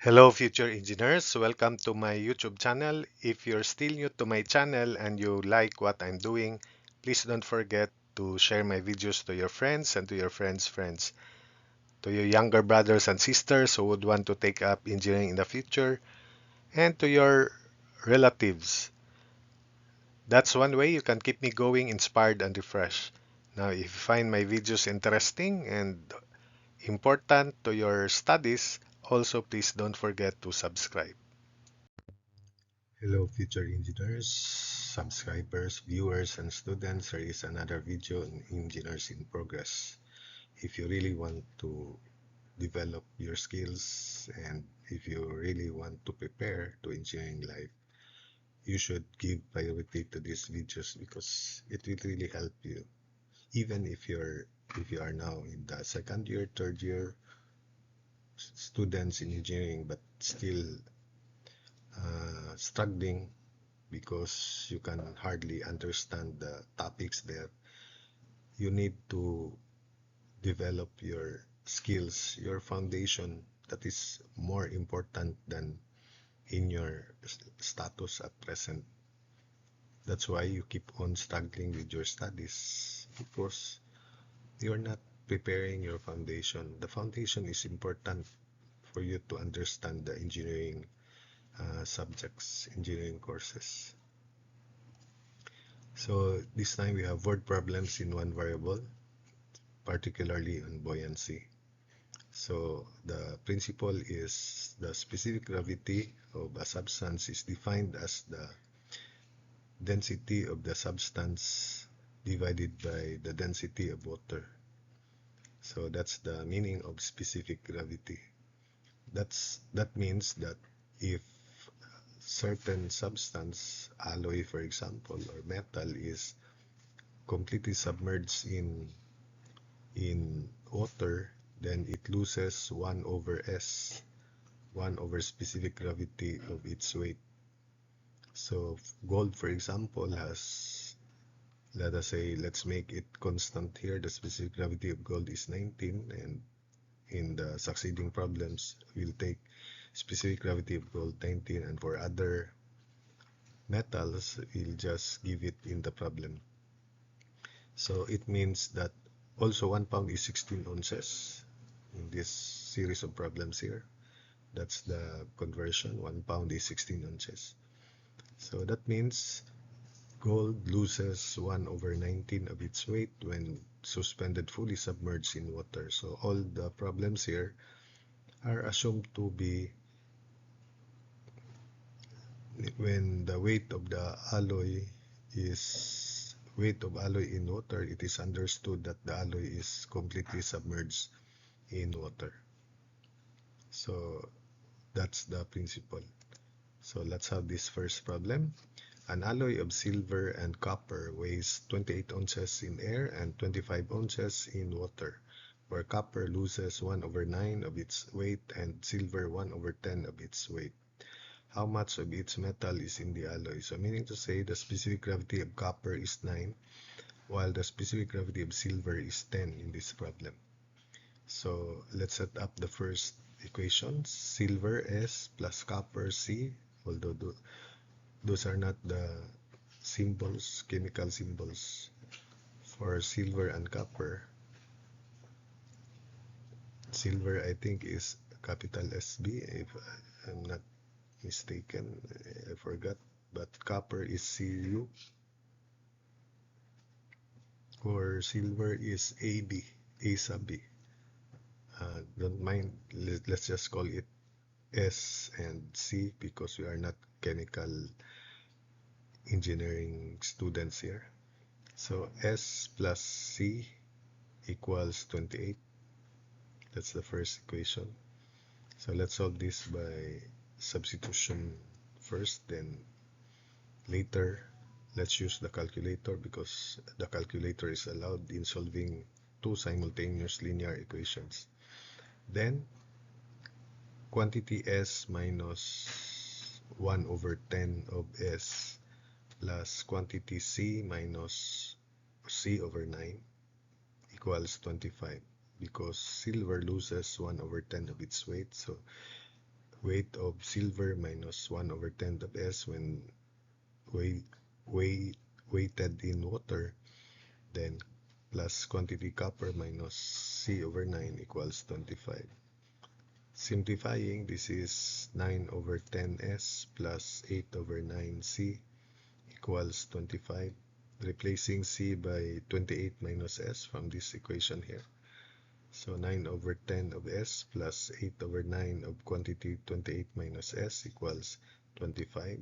Hello, future engineers. Welcome to my YouTube channel. If you're still new to my channel and you like what I'm doing, please don't forget to share my videos to your friends and to your friends' friends, to your younger brothers and sisters who would want to take up engineering in the future, and to your relatives. That's one way you can keep me going, inspired, and refreshed. Now, if you find my videos interesting and important to your studies, also please don't forget to subscribe. Hello, future engineers, subscribers, viewers, and students. There is another video on Engineers in Progress. If you really want to develop your skills and if you really want to prepare to engineering life, you should give priority to these videos because it will really help you. Even if you are now in the second year, third year students in engineering, but still struggling because you can hardly understand the topics there. You need to develop your skills, your foundation that is more important than in your status at present. That's why you keep on struggling with your studies because you're not preparing your foundation. The foundation is important for you to understand the engineering subjects, engineering courses. So this time we have word problems in one variable, particularly on buoyancy. So the principle is the specific gravity of a substance is defined as the density of the substance divided by the density of water. So that's the meaning of specific gravity. That means that if certain substance, alloy for example, or metal is completely submerged in water, then it loses 1 over S, 1 over specific gravity of its weight. So gold, for example, has, let us say, let's make it constant here. The specific gravity of gold is 19, and in the succeeding problems, we'll take specific gravity of gold 19, and for other metals, we'll just give it in the problem. So it means that also 1 pound is 16 ounces in this series of problems here. That's the conversion. 1 pound is 16 ounces. So that means gold loses 1 over 19 of its weight when suspended fully submerged in water. So all the problems here are assumed to be when the weight of the alloy is weight of alloy in water, it is understood that the alloy is completely submerged in water. So that's the principle. So let's have this first problem. An alloy of silver and copper weighs 28 ounces in air and 25 ounces in water, where copper loses 1 over 9 of its weight and silver 1 over 10 of its weight. How much of its metal is in the alloy? So meaning to say the specific gravity of copper is 9, while the specific gravity of silver is 10 in this problem. So let's set up the first equation. Silver S plus copper C, although those are not the symbols, chemical symbols for silver and copper. Silver, I think, is capital SB, if I'm not mistaken. I forgot. But copper is Cu, or silver is AB, A sub B. Don't mind, let's just call it S and C because we are not chemical engineering students here. So S plus C equals 28. That's the first equation. So let's solve this by substitution first, then later let's use the calculator because the calculator is allowed in solving two simultaneous linear equations. Then quantity S minus 1 over 10 of S plus quantity C minus C over 9 equals 25 because silver loses 1 over 10 of its weight. So weight of silver minus 1 over 10 of S when weight, weight, weighted in water, then plus quantity copper minus C over 9 equals 25. Simplifying, this is 9 over 10S plus 8 over 9C equals 25. Replacing C by 28 minus S from this equation here. So 9 over 10 of S plus 8 over 9 of quantity 28 minus S equals 25.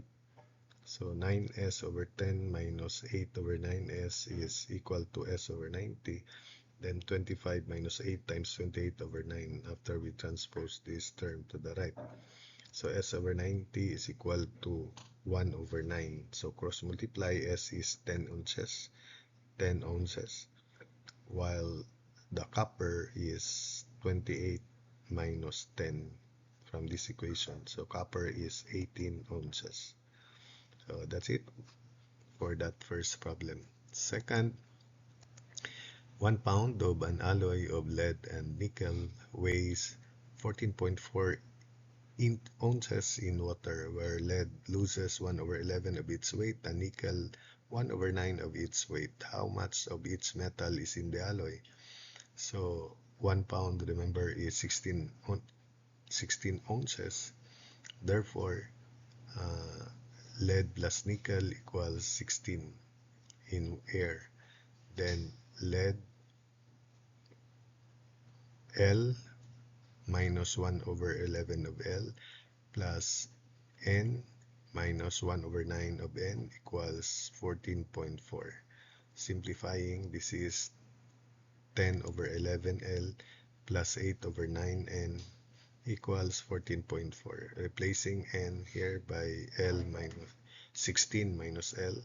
So 9S over 10 minus 8 over 9S is equal to S over 90. Then 25 minus 8 times 28 over 9 after we transpose this term to the right. So S over 90 is equal to 1 over 9. So cross multiply, S is 10 ounces, while the copper is 28 minus 10 from this equation. So copper is 18 ounces. So that's it for that first problem. Second, 1 pound of an alloy of lead and nickel weighs 14.4 ounces in water, where lead loses 1 over 11 of its weight and nickel 1 over 9 of its weight. How much of each metal is in the alloy? So 1 pound, remember, is 16 ounces. Therefore, lead plus nickel equals 16 in air. Then lead L minus 1 over 11 of L plus N minus 1 over 9 of N equals 14.4. Simplifying, this is 10 over 11L plus 8 over 9N equals 14.4. Replacing N here by L minus 16 minus L.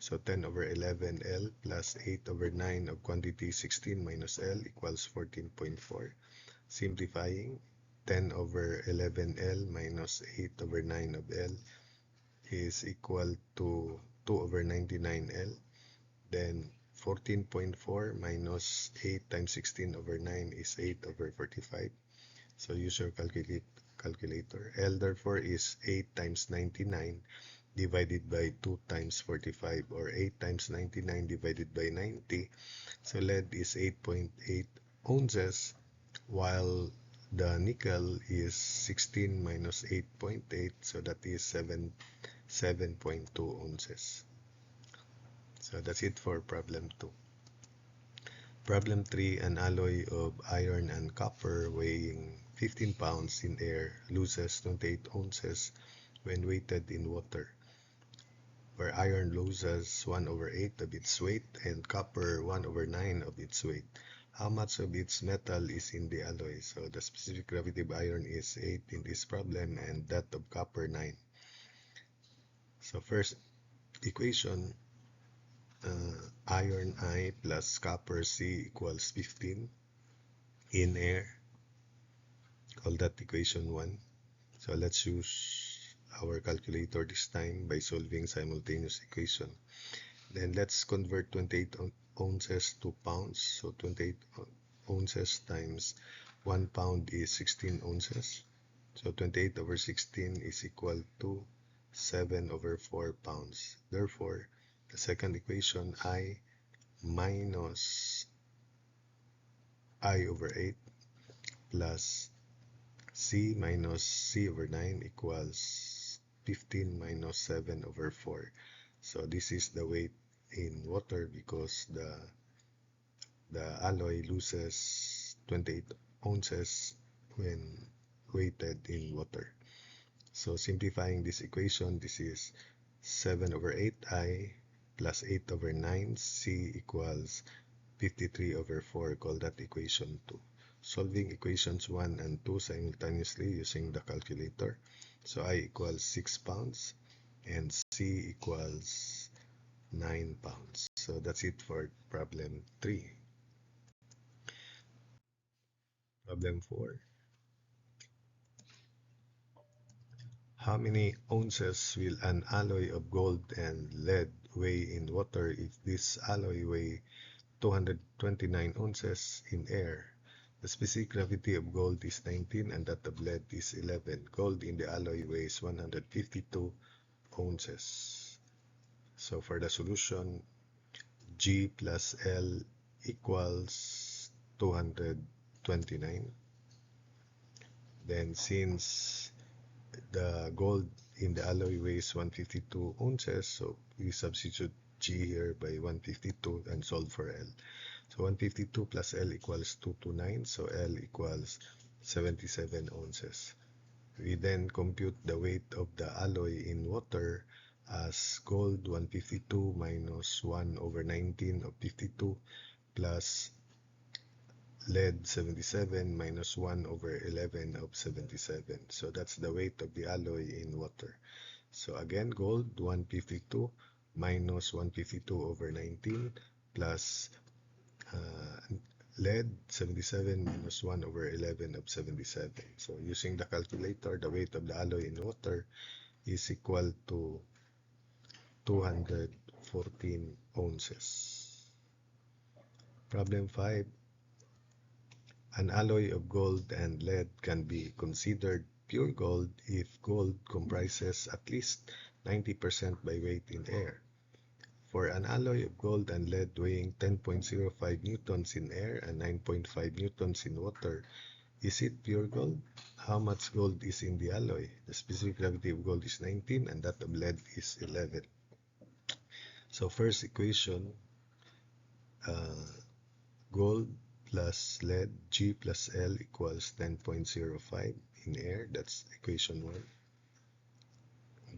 So 10 over 11L plus 8 over 9 of quantity 16 minus L equals 14.4. Simplifying, 10 over 11L minus 8 over 9 of L is equal to 2 over 99L. Then 14.4 minus 8 times 16 over 9 is 8 over 45. So use your calculator. L therefore is 8 times 99 divided by 2 times 45, or 8 times 99 divided by 90. So lead is 8.8 ounces, while the nickel is 16 minus 8.8, so that is 7.2 ounces. So that's it for problem 2. Problem 3, an alloy of iron and copper weighing 15 pounds in air loses 28 ounces when weighted in water, where iron loses 1 over 8 of its weight and copper 1 over 9 of its weight. How much of its metal is in the alloy? So the specific gravity of iron is 8 in this problem, and that of copper 9. So first equation, iron I plus copper C equals 15 in air. Call that equation 1. So let's use our calculator this time by solving simultaneous equation. Then let's convert 28 ounces to pounds. So 28 ounces times 1 pound is 16 ounces. So 28 over 16 is equal to 7 over 4 pounds. Therefore, the second equation, I minus I over 8 plus C minus C over 9 equals 15 minus 7 over 4. So this is the weight in water because the alloy loses 28 ounces when weighted in water. So simplifying this equation, this is 7 over 8I plus 8 over 9C equals 53 over 4. Call that equation 2. Solving equations 1 and 2 simultaneously using the calculator. So I equals 6 pounds and C equals 9 pounds. So that's it for problem 3. Problem 4. How many ounces will an alloy of gold and lead weigh in water if this alloy weigh 229 ounces in air? The specific gravity of gold is 19 and that of lead is 11. Gold in the alloy weighs 152 ounces. So for the solution, G plus L equals 229. Then since the gold in the alloy weighs 152 ounces, so we substitute G here by 152 and solve for L. So 152 plus L equals 229, so L equals 77 ounces. We then compute the weight of the alloy in water as gold 152 minus 1 over 19 of 52 plus lead 77 minus 1 over 11 of 77. So that's the weight of the alloy in water. So again, gold 152 minus 152 over 19 plus lead 77 minus 1 over 11 of 77. So using the calculator, the weight of the alloy in water is equal to 214 ounces. Problem 5. An alloy of gold and lead can be considered pure gold if gold comprises at least 90% by weight in air. For an alloy of gold and lead weighing 10.05 newtons in air and 9.5 newtons in water, is it pure gold? How much gold is in the alloy? The specific gravity of gold is 19 and that of lead is 11. So first equation, gold plus lead, G plus L equals 10.05 in air. That's equation 1.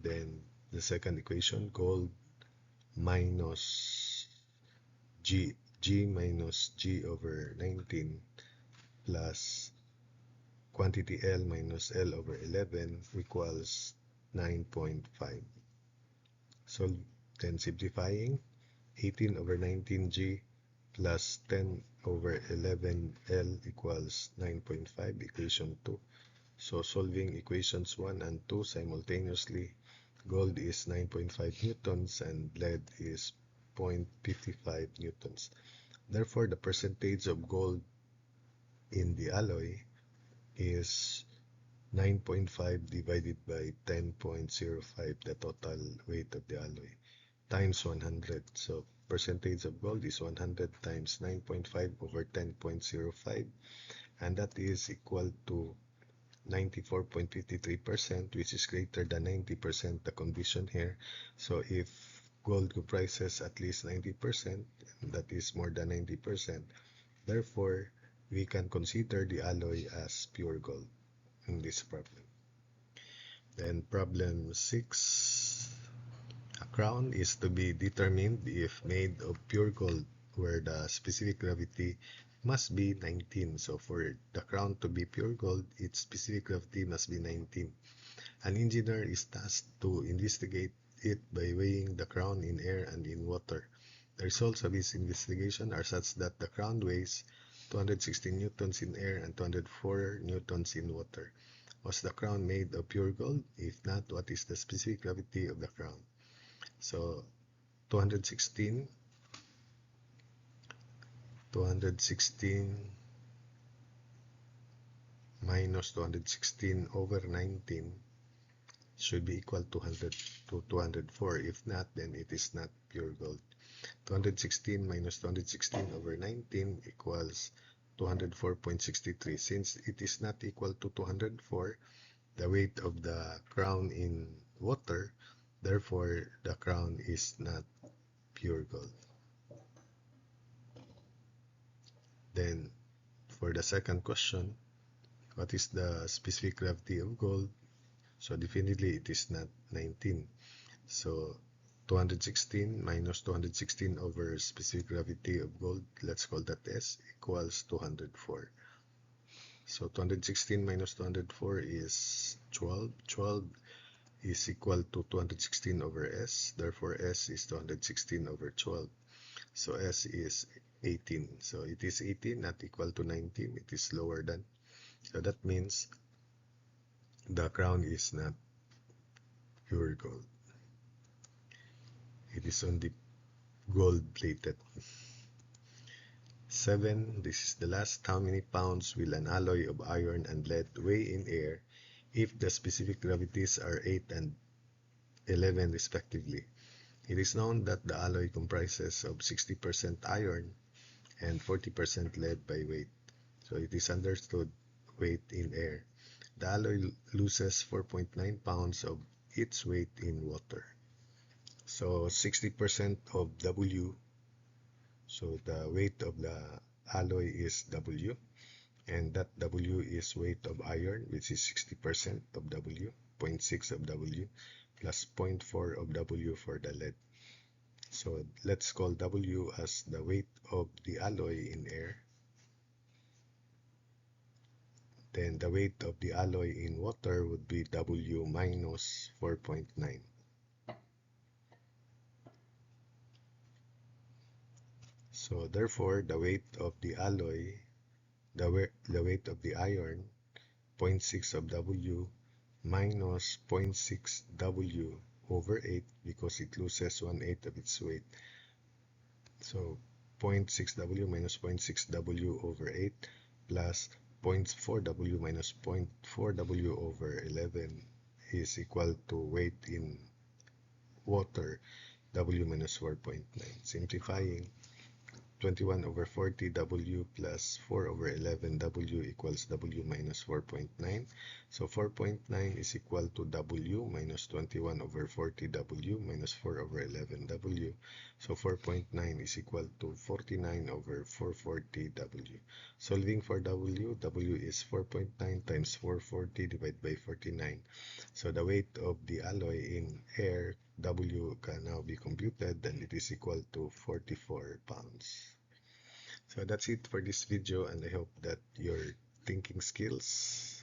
Then the second equation, gold minus G minus G over 19 plus quantity L minus L over 11 equals 9.5. So then simplifying, 18 over 19G plus 10 over 11L equals 9.5, equation 2. So solving equations 1 and 2 simultaneously, gold is 9.5 newtons and lead is 0.55 newtons. Therefore, the percentage of gold in the alloy is 9.5 divided by 10.05, the total weight of the alloy, times 100. So percentage of gold is 100 times 9.5 over 10.05, and that is equal to 94.53%, which is greater than 90%, the condition here. So if gold comprises at least 90%, that is more than 90%, therefore we can consider the alloy as pure gold in this problem. Then problem 6. A crown is to be determined if made of pure gold, where the specific gravity must be 19. So for the crown to be pure gold, its specific gravity must be 19. An engineer is tasked to investigate it by weighing the crown in air and in water. The results of his investigation are such that the crown weighs 216 newtons in air and 204 newtons in water. Was the crown made of pure gold? If not, what is the specific gravity of the crown? So 216 minus 216 over 19 should be equal to 204. If not, then it is not pure gold. 216 minus 216 over 19 equals 204.63. Since it is not equal to 204, the weight of the crown in water, therefore the crown is not pure gold. Then for the second question, what is the specific gravity of gold? So definitely it is not 19. So 216 minus 216 over specific gravity of gold, let's call that S, equals 204. So 216 minus 204 is 12. 12 is equal to 216 over S. Therefore, S is 216 over 12. So S is 18. So it is 18, not equal to 19. It is lower than. So that means the crown is not pure gold. It is only gold plated. 7. This is the last. How many pounds will an alloy of iron and lead weigh in air if the specific gravities are 8 and 11 respectively? It is known that the alloy comprises of 60% iron and 40% lead by weight. So it is understood weight in air. The alloy loses 4.9 pounds of its weight in water. So 60% of W, so the weight of the alloy is W, and that W is weight of iron, which is 60% of W, zero point 0.6 of W, plus 0.4 of W for the lead. So let's call W as the weight of the alloy in air. Then the weight of the alloy in water would be W minus 4.9. So therefore, the weight of the alloy, the weight of the iron, 0. 0.6 of W minus 0. 0.6 W over 8 because it loses 1/8 of its weight. So 0. 0.6 W minus 0. 0.6 W over 8 plus 0. 0.4 W minus 0. 0.4 W over 11 is equal to weight in water, W minus 4.9. Simplifying, 21 over 40 W plus 4 over 11 W equals W minus 4.9. So 4.9 is equal to W minus 21 over 40 W minus 4 over 11 W. So 4.9 is equal to 49 over 440 W. Solving for W, W is 4.9 times 440 divided by 49. So the weight of the alloy in air, W, can now be computed, and it is equal to 44 pounds. So that's it for this video, and I hope that your thinking skills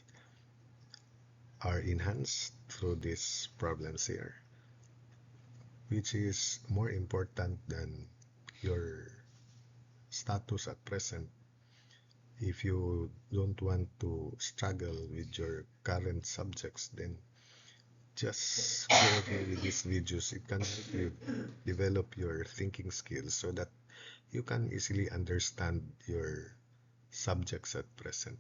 are enhanced through these problems here, which is more important than your status at present. If you don't want to struggle with your current subjects, then just go ahead with these videos. It can help you develop your thinking skills so that you can easily understand your subjects at present.